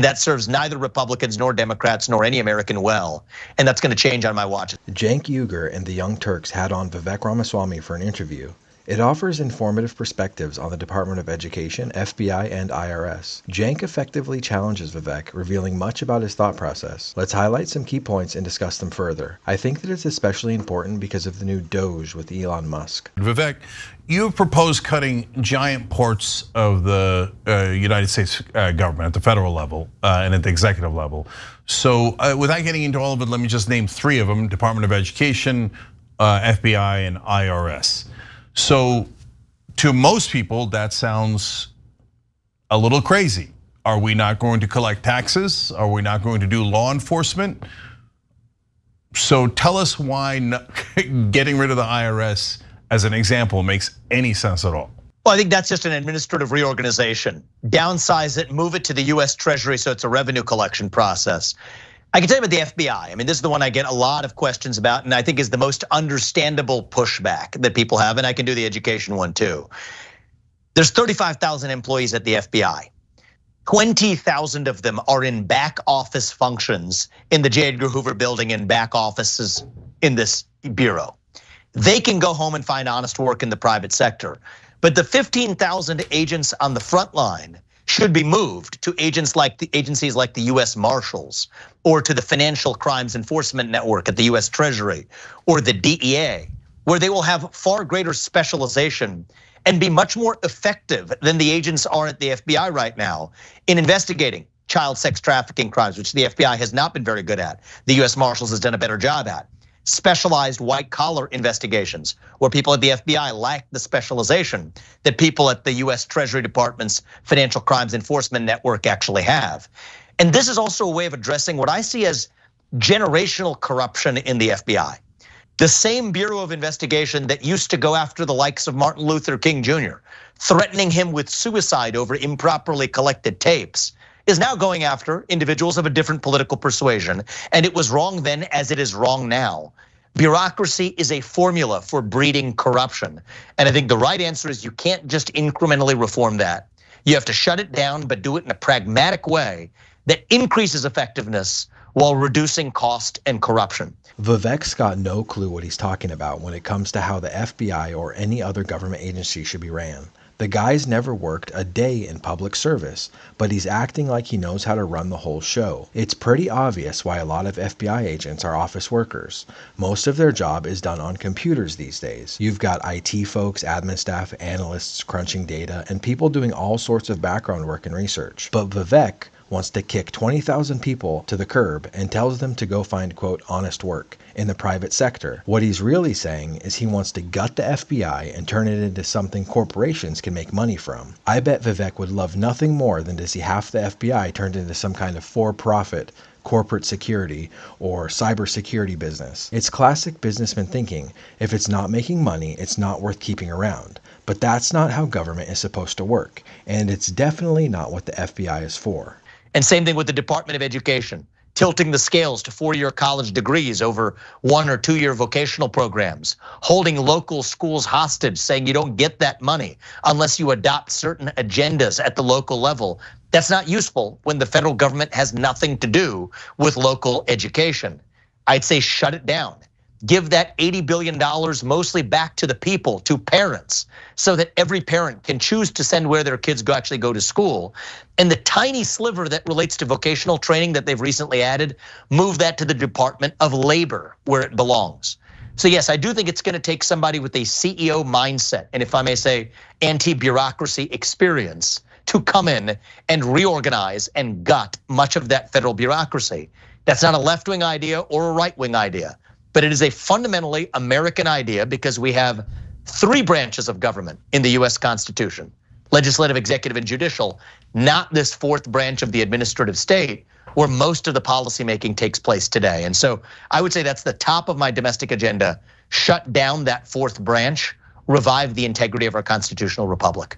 That serves neither Republicans nor Democrats nor any American well, and that's going to change on my watch. Cenk Uygur and the Young Turks had on Vivek Ramaswamy for an interview. It offers informative perspectives on the Department of Education, FBI, and IRS. Cenk effectively challenges Vivek, revealing much about his thought process. Let's highlight some key points and discuss them further. I think that it's especially important because of the new DOGE with Elon Musk. Vivek, you have proposed cutting giant parts of the United States government at the federal level and at the executive level. So without getting into all of it, let me just name three of them: Department of Education, FBI, and IRS. So to most people, that sounds a little crazy. Are we not going to collect taxes? Are we not going to do law enforcement? So tell us why getting rid of the IRS, as an example, makes any sense at all. Well, I think that's just an administrative reorganization. Downsize it, move it to the US Treasury so it's a revenue collection process. I can tell you about the FBI. I mean, this is the one I get a lot of questions about, and I think is the most understandable pushback that people have, and I can do the education one too. There's 35,000 employees at the FBI. 20,000 of them are in back office functions in the J. Edgar Hoover building and back offices in this bureau. They can go home and find honest work in the private sector. But the 15,000 agents on the front line should be moved to agencies like the US Marshals, or to the Financial Crimes Enforcement Network at the US Treasury, or the DEA, where they will have far greater specialization and be much more effective than the agents are at the FBI right now in investigating child sex trafficking crimes, which the FBI has not been very good at. The US Marshals has done a better job at. Specialized white collar investigations, where people at the FBI lack the specialization that people at the US Treasury Department's Financial Crimes Enforcement Network actually have. And this is also a way of addressing what I see as generational corruption in the FBI. The same Bureau of Investigation that used to go after the likes of Martin Luther King Jr., threatening him with suicide over improperly collected tapes, is now going after individuals of a different political persuasion. And it was wrong then as it is wrong now. Bureaucracy is a formula for breeding corruption. And I think the right answer is you can't just incrementally reform that. You have to shut it down, but do it in a pragmatic way that increases effectiveness while reducing cost and corruption. Vivek's got no clue what he's talking about when it comes to how the FBI or any other government agency should be ran. The guy's never worked a day in public service, but he's acting like he knows how to run the whole show. It's pretty obvious why a lot of FBI agents are office workers. Most of their job is done on computers these days. You've got IT folks, admin staff, analysts crunching data, and people doing all sorts of background work and research. But Vivek wants to kick 20,000 people to the curb and tells them to go find, quote, honest work in the private sector. What he's really saying is he wants to gut the FBI and turn it into something corporations can make money from. I bet Vivek would love nothing more than to see half the FBI turned into some kind of for-profit corporate security or cybersecurity business. It's classic businessman thinking. If it's not making money, it's not worth keeping around. But that's not how government is supposed to work, and it's definitely not what the FBI is for. And same thing with the Department of Education, tilting the scales to 4-year college degrees over 1 or 2 year vocational programs, holding local schools hostage, saying you don't get that money unless you adopt certain agendas at the local level. That's not useful when the federal government has nothing to do with local education. I'd say shut it down. Give that $80 billion mostly back to the people, to parents, so that every parent can choose to send where their kids actually go to school. And the tiny sliver that relates to vocational training that they've recently added, move that to the Department of Labor where it belongs. So yes, I do think it's gonna take somebody with a CEO mindset, and if I may say, anti-bureaucracy experience, to come in and reorganize and gut much of that federal bureaucracy. That's not a left-wing idea or a right-wing idea. But it is a fundamentally American idea because we have 3 branches of government in the US Constitution: legislative, executive, and judicial, not this 4th branch of the administrative state where most of the policymaking takes place today. And so I would say that's the top of my domestic agenda: shut down that 4th branch, revive the integrity of our constitutional republic.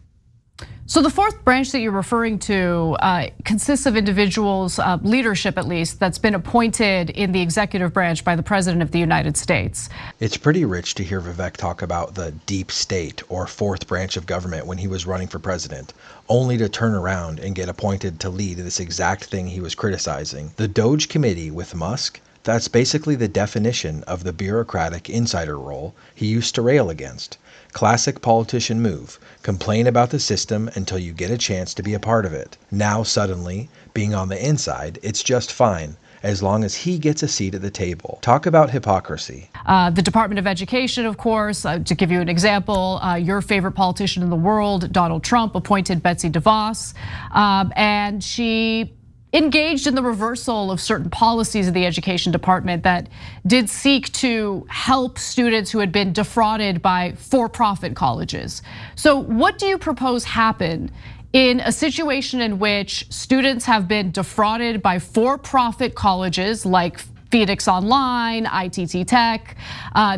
So the fourth branch that you're referring to consists of individuals, leadership at least, that's been appointed in the executive branch by the President of the United States. It's pretty rich to hear Vivek talk about the deep state or fourth branch of government when he was running for president, only to turn around and get appointed to lead this exact thing he was criticizing. The DOGE committee with Musk, that's basically the definition of the bureaucratic insider role he used to rail against. Classic politician move. Complain about the system until you get a chance to be a part of it. Now suddenly, being on the inside, it's just fine, as long as he gets a seat at the table. Talk about hypocrisy. The Department of Education, of course, to give you an example, your favorite politician in the world, Donald Trump, appointed Betsy DeVos, and she engaged in the reversal of certain policies of the Education Department that did seek to help students who had been defrauded by for-profit colleges. So what do you propose happen in a situation in which students have been defrauded by for-profit colleges like Phoenix Online, ITT Tech,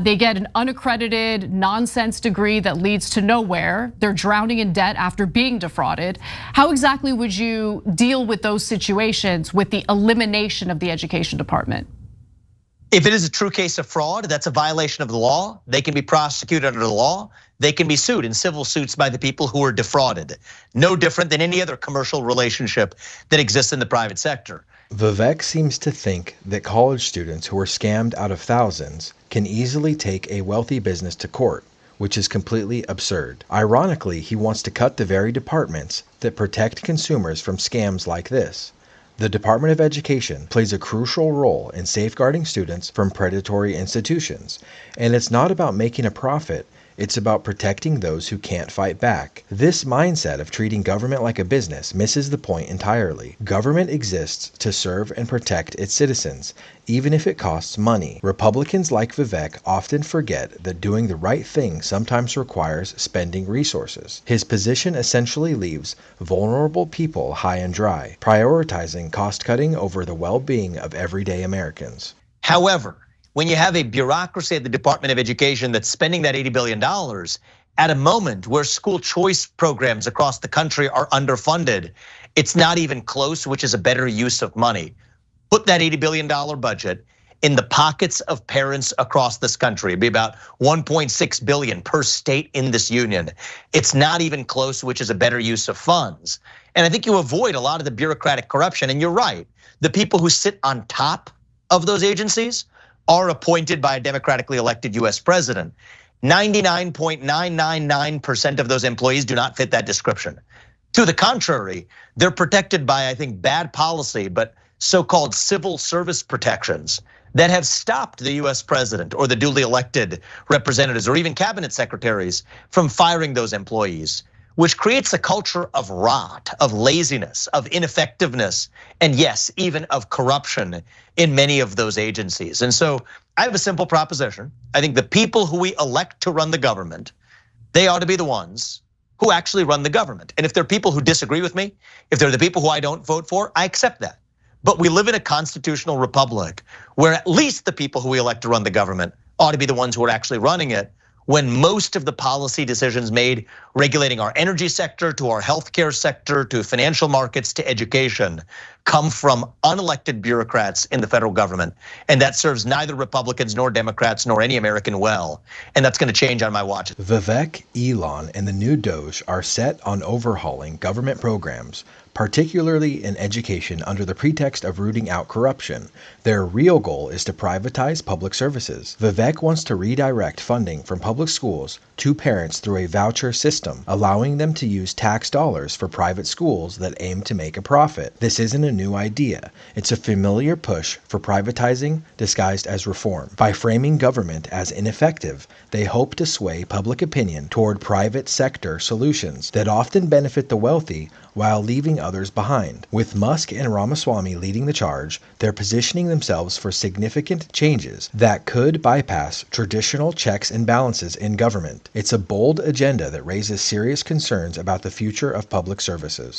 they get an unaccredited nonsense degree that leads to nowhere. They're drowning in debt after being defrauded. How exactly would you deal with those situations with the elimination of the Education Department? If it is a true case of fraud, that's a violation of the law. They can be prosecuted under the law. They can be sued in civil suits by the people who are defrauded. No different than any other commercial relationship that exists in the private sector. Vivek seems to think that college students who are scammed out of thousands can easily take a wealthy business to court, which is completely absurd. Ironically, he wants to cut the very departments that protect consumers from scams like this. The Department of Education plays a crucial role in safeguarding students from predatory institutions, and it's not about making a profit. It's about protecting those who can't fight back. This mindset of treating government like a business misses the point entirely. Government exists to serve and protect its citizens, even if it costs money. Republicans like Vivek often forget that doing the right thing sometimes requires spending resources. His position essentially leaves vulnerable people high and dry, prioritizing cost-cutting over the well-being of everyday Americans. However, when you have a bureaucracy at the Department of Education that's spending that $80 billion at a moment where school choice programs across the country are underfunded, it's not even close, which is a better use of money. Put that $80 billion budget in the pockets of parents across this country. It'd be about 1.6 billion per state in this union. It's not even close, which is a better use of funds. And I think you avoid a lot of the bureaucratic corruption. And you're right, the people who sit on top of those agencies are appointed by a democratically elected US president. 99.999% of those employees do not fit that description. To the contrary, they're protected by, I think, bad policy, but so-called civil service protections that have stopped the US president or the duly elected representatives or even cabinet secretaries from firing those employees, which creates a culture of rot, of laziness, of ineffectiveness, and yes, even of corruption in many of those agencies. And so I have a simple proposition. I think the people who we elect to run the government, they ought to be the ones who actually run the government. And if there are people who disagree with me, if they're the people who I don't vote for, I accept that. But we live in a constitutional republic where at least the people who we elect to run the government ought to be the ones who are actually running it, when most of the policy decisions made regulating our energy sector to our healthcare sector to financial markets to education come from unelected bureaucrats in the federal government. And that serves neither Republicans nor Democrats nor any American well. And that's going to change on my watch. Vivek, Elon, and the new DOGE are set on overhauling government programs, particularly in education, under the pretext of rooting out corruption. Their real goal is to privatize public services. Vivek wants to redirect funding from public schools to parents through a voucher system, allowing them to use tax dollars for private schools that aim to make a profit. This isn't a new idea. It's a familiar push for privatizing disguised as reform. By framing government as ineffective, they hope to sway public opinion toward private sector solutions that often benefit the wealthy while leaving others behind. With Musk and Ramaswamy leading the charge, they're positioning themselves for significant changes that could bypass traditional checks and balances in government. It's a bold agenda that raises serious concerns about the future of public services.